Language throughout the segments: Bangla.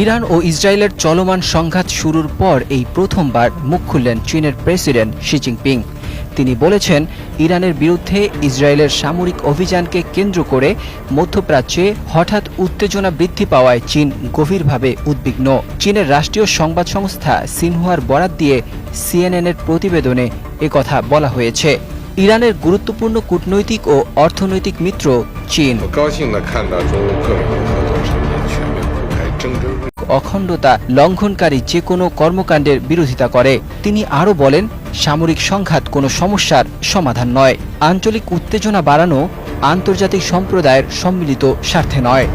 ইরান ও ইসরায়েলের চলমান সংঘাত শুরুর পর এই প্রথমবার মুখ খুললেন চীনের প্রেসিডেন্ট শি জিনপিং। তিনি বলেছেন, ইরানের বিরুদ্ধে ইসরায়েলের সামরিক অভিযানকে কেন্দ্র করে মধ্যপ্রাচ্যে হঠাৎ উত্তেজনা বৃদ্ধি পাওয়ায় চীন গভীরভাবে উদ্বিগ্ন। চীনের রাষ্ট্রীয় সংবাদ সংস্থা সিনহুয়ার বরাত দিয়ে সিএনএনের প্রতিবেদনে একথা বলা হয়েছে। ইরানের গুরুত্বপূর্ণ কূটনৈতিক ও অর্থনৈতিক মিত্র চীন অখণ্ডতা লঙ্ঘনকারী যে কোনো কর্মকাণ্ডের বিরোধিতা করে। তিনি আরও বলেন, সামরিক সংঘাত কোনো সমস্যার সমাধান নয়, আঞ্চলিক উত্তেজনা বাড়ানো আন্তর্জাতিক সম্প্রদায়ের সম্মিলিত স্বার্থে নয়।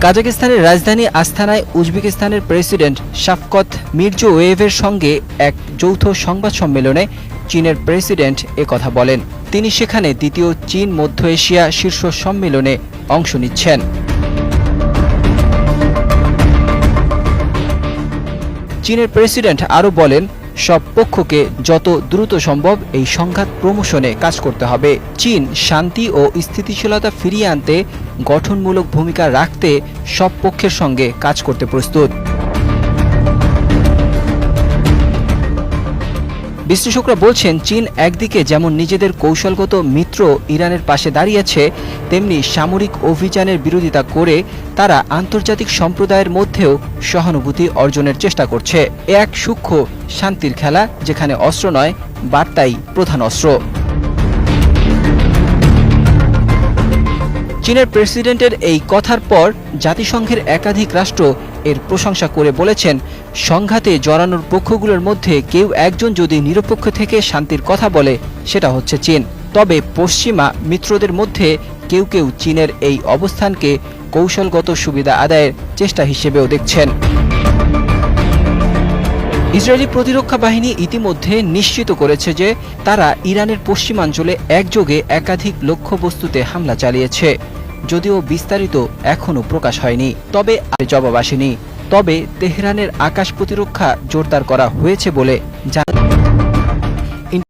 কাজাকিস্তানের রাজধানী আস্তানায় উজবেকিস্তানের প্রেসিডেন্ট শাফকত মির্জিওয়েভের সঙ্গে এক যৌথ সংবাদ সম্মেলনে চীনের প্রেসিডেন্ট একথা বলেন। তিনি সেখানে দ্বিতীয় চীন মধ্য এশিয়া শীর্ষ সম্মেলনে অংশ নিচ্ছেন। চীনের প্রেসিডেন্ট আরও বলেন, সব পক্ষকে যত দ্রুত সম্ভব এই সংঘাত প্রমোশনে কাজ করতে হবে। চীন শান্তি ও স্থিতিশীলতা ফিরিয়ে আনতে গঠনমূলক ভূমিকা রাখতে সব পক্ষের সঙ্গে কাজ করতে প্রস্তুত। বিশ্লেষকরা বলছেন, চীন একদিকে যেমন নিজেদের কৌশলগত মিত্র ইরানের পাশে দাঁড়িয়েছে, তেমনি সামরিক অভিযানের বিরোধিতা করে তারা আন্তর্জাতিক সম্প্রদায়ের মধ্যেও সহানুভূতি অর্জনের চেষ্টা করছে। এক সূক্ষ্ম শান্তির খেলা, যেখানে অস্ত্র নয়, বার্তাই প্রধান অস্ত্র। চীনের প্রেসিডেন্টের এই কথার পর জাতিসংঘের একাধিক রাষ্ট্র এর প্রশংসা করে বলেছেন, সংঘাতে জড়ানোর পক্ষগুলোর মধ্যে কেউ একজন যদি নিরপেক্ষ থেকে শান্তির কথা বলে, সেটা হচ্ছে চীন। তবে পশ্চিমা মিত্রদের মধ্যে কেউ কেউ চীনের এই অবস্থানকে কৌশলগত সুবিধা আদায়ের চেষ্টা হিসেবেও দেখছেন। ইসরায়েলি প্রতিরক্ষা বাহিনী ইতিমধ্যে নিশ্চিত করেছে যে তারা ইরানের পশ্চিমাঞ্চলে একযোগে একাধিক লক্ষ্যবস্তুতে হামলা চালিয়েছে। যদিও বিস্তারিত এখনও প্রকাশ হয়নি, তবে জবাব আসেনি। তবে তেহরানের আকাশ প্রতিরক্ষা জোরদার করা হয়েছে বলে জানা